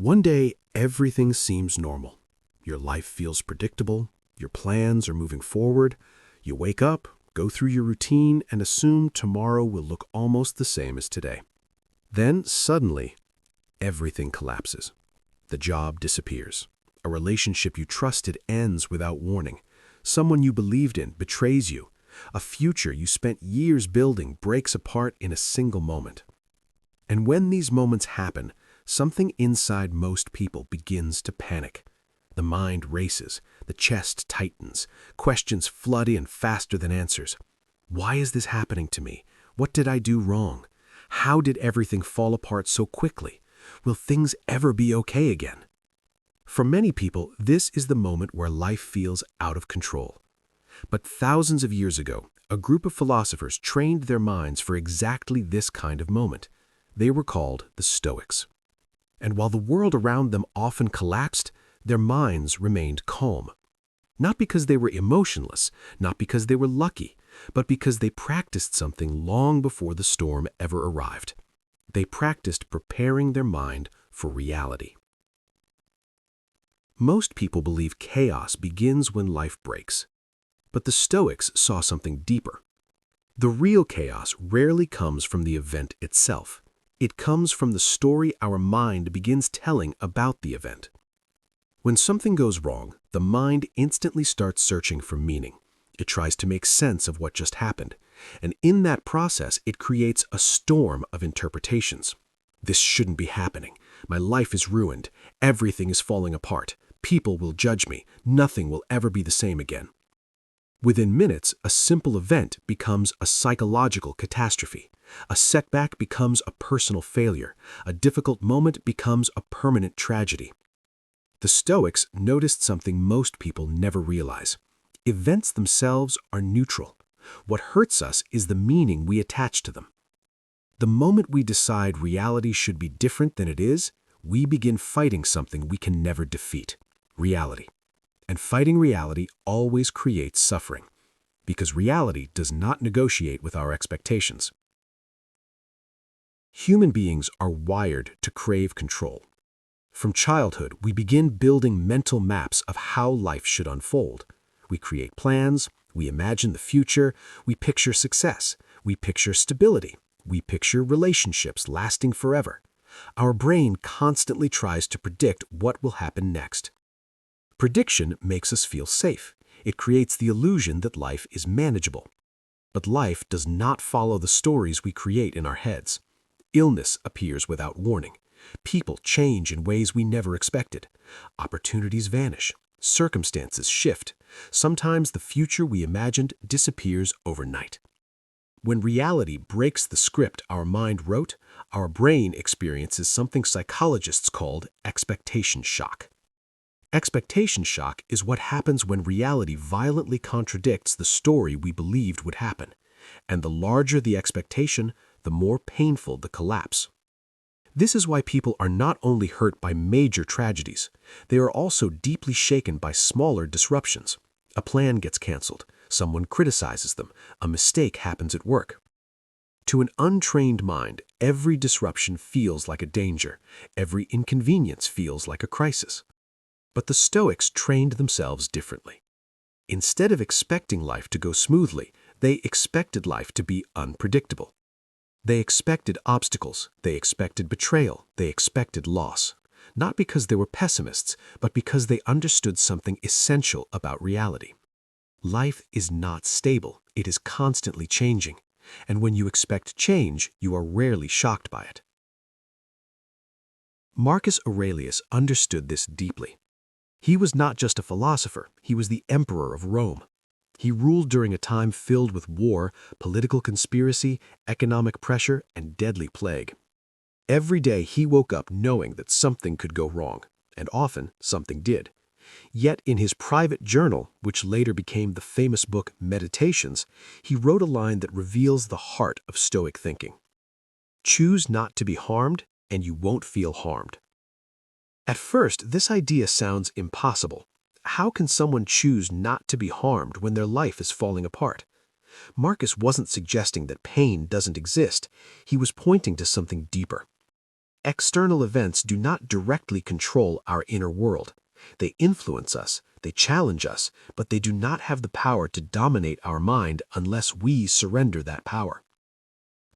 One day, everything seems normal. Your life feels predictable, your plans are moving forward, you wake up, go through your routine, and assume tomorrow will look almost the same as today. Then, suddenly, everything collapses. The job disappears. A relationship you trusted ends without warning. Someone you believed in betrays you. A future you spent years building breaks apart in a single moment. And when these moments happen, something inside most people begins to panic. The mind races, the chest tightens, questions flood in faster than answers. Why is this happening to me? What did I do wrong? How did everything fall apart so quickly? Will things ever be okay again? For many people, this is the moment where life feels out of control. But thousands of years ago, a group of philosophers trained their minds for exactly this kind of moment. They were called the Stoics. And while the world around them often collapsed, their minds remained calm. Not because they were emotionless, not because they were lucky, but because they practiced something long before the storm ever arrived. They practiced preparing their mind for reality. Most people believe chaos begins when life breaks. But the Stoics saw something deeper. The real chaos rarely comes from the event itself. It comes from the story our mind begins telling about the event. When something goes wrong, the mind instantly starts searching for meaning. It tries to make sense of what just happened. And in that process, it creates a storm of interpretations. This shouldn't be happening. My life is ruined. Everything is falling apart. People will judge me. Nothing will ever be the same again. Within minutes, a simple event becomes a psychological catastrophe. A setback becomes a personal failure. A difficult moment becomes a permanent tragedy. The Stoics noticed something most people never realize. Events themselves are neutral. What hurts us is the meaning we attach to them. The moment we decide reality should be different than it is, we begin fighting something we can never defeat: reality. And fighting reality always creates suffering, because reality does not negotiate with our expectations. Human beings are wired to crave control. From childhood, we begin building mental maps of how life should unfold. We create plans, we imagine the future, we picture success, we picture stability, we picture relationships lasting forever. Our brain constantly tries to predict what will happen next. Prediction makes us feel safe. It creates the illusion that life is manageable. But life does not follow the stories we create in our heads. Illness appears without warning. People change in ways we never expected. Opportunities vanish. Circumstances shift. Sometimes the future we imagined disappears overnight. When reality breaks the script our mind wrote, our brain experiences something psychologists call expectation shock. Expectation shock is what happens when reality violently contradicts the story we believed would happen. And the larger the expectation, the more painful the collapse. This is why people are not only hurt by major tragedies, they are also deeply shaken by smaller disruptions. A plan gets canceled, someone criticizes them, a mistake happens at work. To an untrained mind, every disruption feels like a danger, every inconvenience feels like a crisis. But the Stoics trained themselves differently. Instead of expecting life to go smoothly, they expected life to be unpredictable. They expected obstacles, they expected betrayal, they expected loss. Not because they were pessimists, but because they understood something essential about reality. Life is not stable, it is constantly changing. And when you expect change, you are rarely shocked by it. Marcus Aurelius understood this deeply. He was not just a philosopher, he was the emperor of Rome. He ruled during a time filled with war, political conspiracy, economic pressure, and deadly plague. Every day he woke up knowing that something could go wrong, and often something did. Yet in his private journal, which later became the famous book Meditations, he wrote a line that reveals the heart of Stoic thinking. Choose not to be harmed, and you won't feel harmed. At first, this idea sounds impossible. How can someone choose not to be harmed when their life is falling apart? Marcus wasn't suggesting that pain doesn't exist. He was pointing to something deeper. External events do not directly control our inner world. They influence us, they challenge us, but they do not have the power to dominate our mind unless we surrender that power.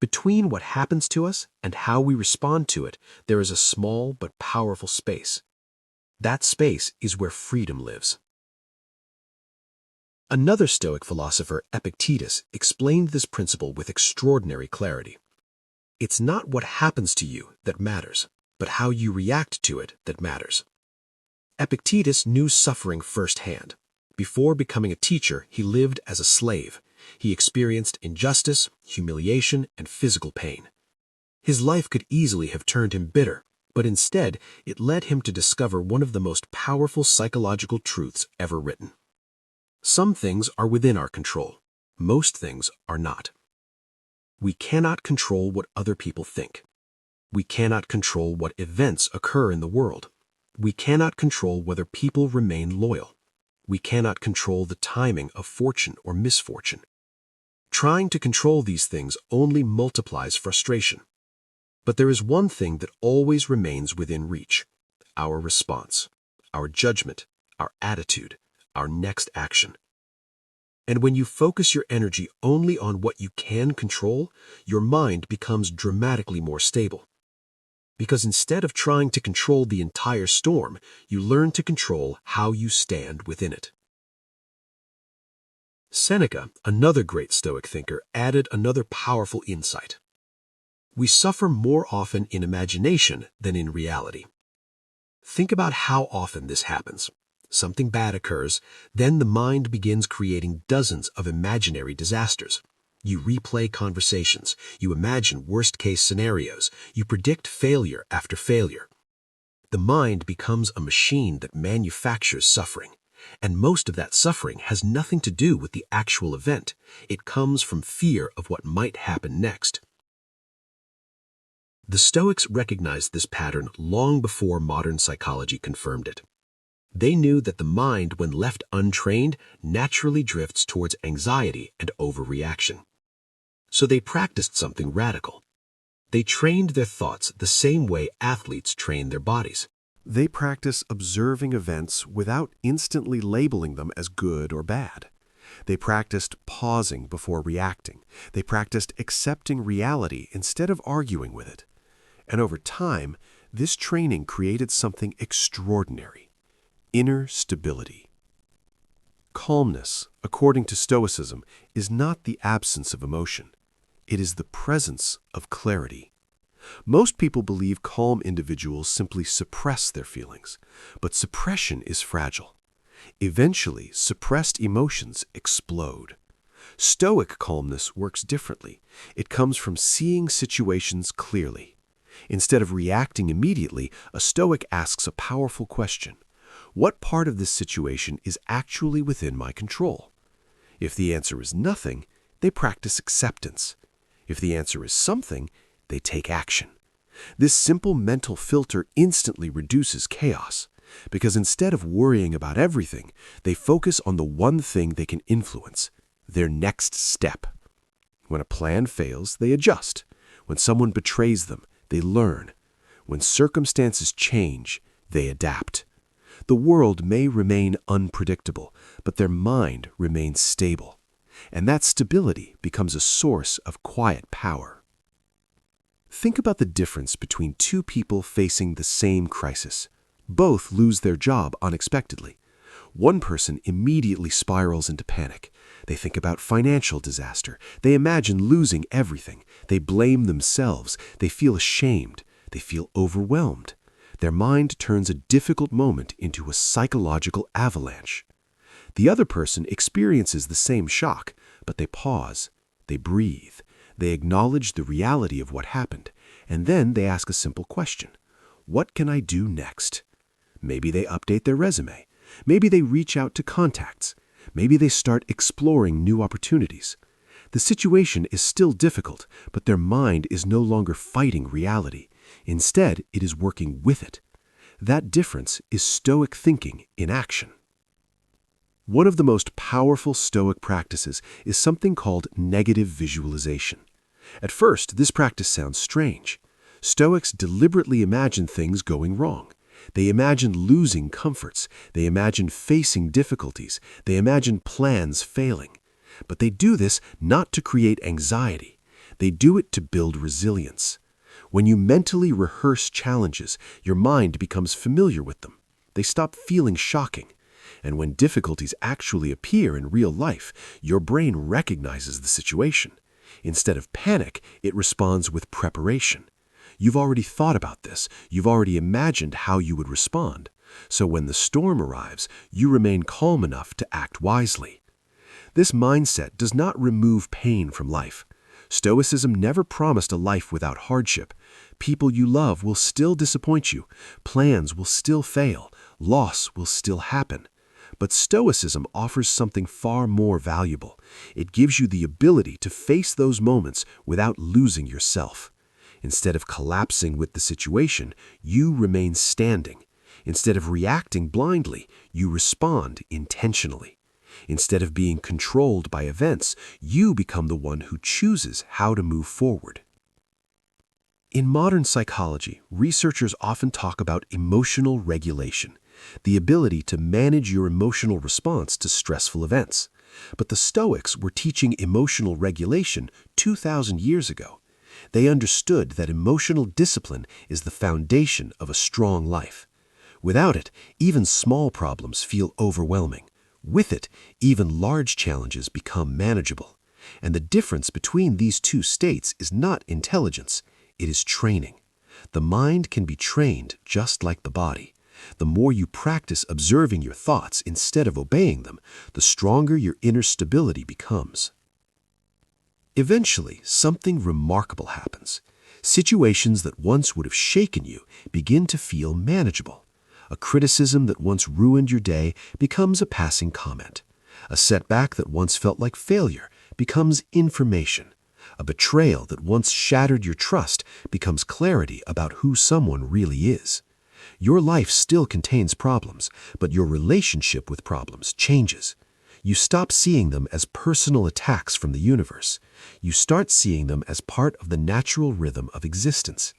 Between what happens to us and how we respond to it, there is a small but powerful space. That space is where freedom lives. Another Stoic philosopher, Epictetus, explained this principle with extraordinary clarity. It's not what happens to you that matters, but how you react to it that matters. Epictetus knew suffering firsthand. Before becoming a teacher, he lived as a slave. He experienced injustice, humiliation, and physical pain. His life could easily have turned him bitter, but instead it led him to discover one of the most powerful psychological truths ever written. Some things are within our control. Most things are not. We cannot control what other people think. We cannot control what events occur in the world. We cannot control whether people remain loyal. We cannot control the timing of fortune or misfortune. Trying to control these things only multiplies frustration. But there is one thing that always remains within reach: our response, our judgment, our attitude, our next action. And when you focus your energy only on what you can control, your mind becomes dramatically more stable. Because instead of trying to control the entire storm, you learn to control how you stand within it. Seneca, another great Stoic thinker, added another powerful insight. We suffer more often in imagination than in reality. Think about how often this happens. Something bad occurs, then the mind begins creating dozens of imaginary disasters. You replay conversations, you imagine worst-case scenarios, you predict failure after failure. The mind becomes a machine that manufactures suffering, and most of that suffering has nothing to do with the actual event. It comes from fear of what might happen next. The Stoics recognized this pattern long before modern psychology confirmed it. They knew that the mind, when left untrained, naturally drifts towards anxiety and overreaction. So they practiced something radical. They trained their thoughts the same way athletes train their bodies. They practice observing events without instantly labeling them as good or bad. They practiced pausing before reacting. They practiced accepting reality instead of arguing with it. And over time, this training created something extraordinary: inner stability. Calmness, according to Stoicism, is not the absence of emotion. It is the presence of clarity. Most people believe calm individuals simply suppress their feelings, but suppression is fragile. Eventually, suppressed emotions explode. Stoic calmness works differently. It comes from seeing situations clearly. Instead of reacting immediately, a Stoic asks a powerful question: what part of this situation is actually within my control? If the answer is nothing, they practice acceptance. If the answer is something, they take action. This simple mental filter instantly reduces chaos, because instead of worrying about everything, they focus on the one thing they can influence: their next step. When a plan fails, they adjust. When someone betrays them, they learn. When circumstances change, they adapt. The world may remain unpredictable, but their mind remains stable. And that stability becomes a source of quiet power. Think about the difference between two people facing the same crisis. Both lose their job unexpectedly. One person immediately spirals into panic. They think about financial disaster. They imagine losing everything. They blame themselves. They feel ashamed. They feel overwhelmed. Their mind turns a difficult moment into a psychological avalanche. The other person experiences the same shock, but they pause, they breathe, they acknowledge the reality of what happened, and then they ask a simple question: what can I do next? Maybe they update their resume. Maybe they reach out to contacts. Maybe they start exploring new opportunities. The situation is still difficult, but their mind is no longer fighting reality. Instead, it is working with it. That difference is Stoic thinking in action. One of the most powerful Stoic practices is something called negative visualization. At first, this practice sounds strange. Stoics deliberately imagine things going wrong. They imagine losing comforts. They imagine facing difficulties. They imagine plans failing. But they do this not to create anxiety. They do it to build resilience. When you mentally rehearse challenges, your mind becomes familiar with them. They stop feeling shocking. And when difficulties actually appear in real life, your brain recognizes the situation. Instead of panic, it responds with preparation. You've already thought about this. You've already imagined how you would respond. So when the storm arrives, you remain calm enough to act wisely. This mindset does not remove pain from life. Stoicism never promised a life without hardship. People you love will still disappoint you. Plans will still fail. Loss will still happen. But Stoicism offers something far more valuable. It gives you the ability to face those moments without losing yourself. Instead of collapsing with the situation, you remain standing. Instead of reacting blindly, you respond intentionally. Instead of being controlled by events, you become the one who chooses how to move forward. In modern psychology, researchers often talk about emotional regulation, the ability to manage your emotional response to stressful events. But the Stoics were teaching emotional regulation 2,000 years ago. They understood that emotional discipline is the foundation of a strong life. Without it, even small problems feel overwhelming. With it, even large challenges become manageable. And the difference between these two states is not intelligence, it is training. The mind can be trained just like the body. The more you practice observing your thoughts instead of obeying them, the stronger your inner stability becomes. Eventually, something remarkable happens. Situations that once would have shaken you begin to feel manageable. A criticism that once ruined your day becomes a passing comment. A setback that once felt like failure becomes information. A betrayal that once shattered your trust becomes clarity about who someone really is. Your life still contains problems, but your relationship with problems changes. You stop seeing them as personal attacks from the universe. You start seeing them as part of the natural rhythm of existence.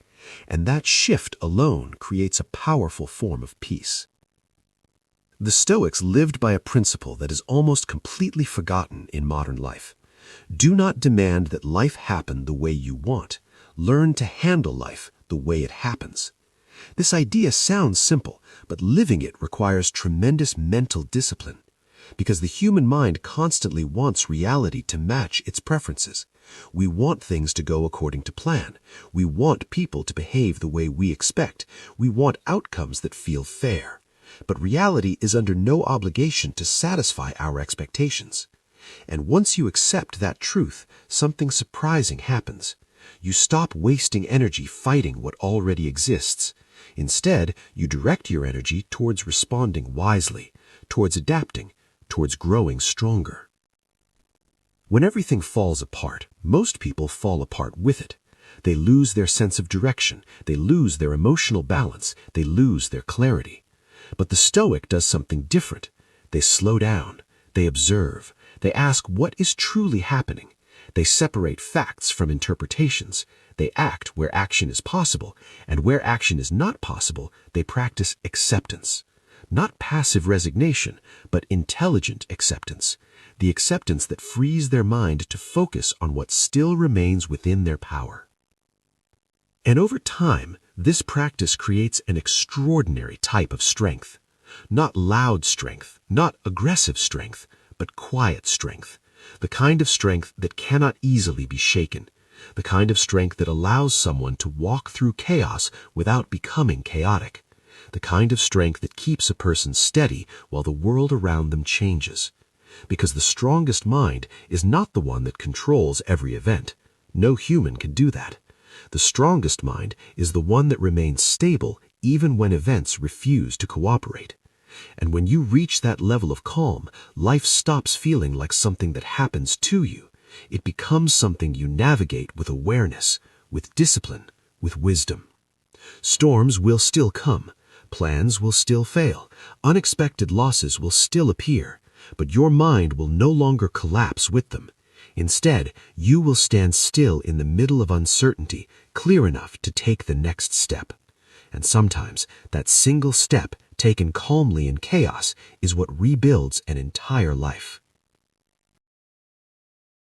And that shift alone creates a powerful form of peace. The Stoics lived by a principle that is almost completely forgotten in modern life. Do not demand that life happen the way you want. Learn to handle life the way it happens. This idea sounds simple, but living it requires tremendous mental discipline. Because the human mind constantly wants reality to match its preferences. We want things to go according to plan. We want people to behave the way we expect. We want outcomes that feel fair. But reality is under no obligation to satisfy our expectations. And once you accept that truth, something surprising happens. You stop wasting energy fighting what already exists. Instead, you direct your energy towards responding wisely, towards adapting, towards growing stronger. When everything falls apart, most people fall apart with it. They lose their sense of direction, they lose their emotional balance, they lose their clarity. But the Stoic does something different. They slow down, they observe, they ask what is truly happening. They separate facts from interpretations. They act where action is possible, and where action is not possible, they practice acceptance. Not passive resignation, but intelligent acceptance. The acceptance that frees their mind to focus on what still remains within their power. And over time, this practice creates an extraordinary type of strength. Not loud strength, not aggressive strength, but quiet strength. The kind of strength that cannot easily be shaken. The kind of strength that allows someone to walk through chaos without becoming chaotic. The kind of strength that keeps a person steady while the world around them changes. Because the strongest mind is not the one that controls every event. No human can do that. The strongest mind is the one that remains stable even when events refuse to cooperate. And when you reach that level of calm, life stops feeling like something that happens to you. It becomes something you navigate with awareness, with discipline, with wisdom. Storms will still come. Plans will still fail. Unexpected losses will still appear. But your mind will no longer collapse with them. Instead, you will stand still in the middle of uncertainty, clear enough to take the next step. And sometimes, that single step, taken calmly in chaos, is what rebuilds an entire life.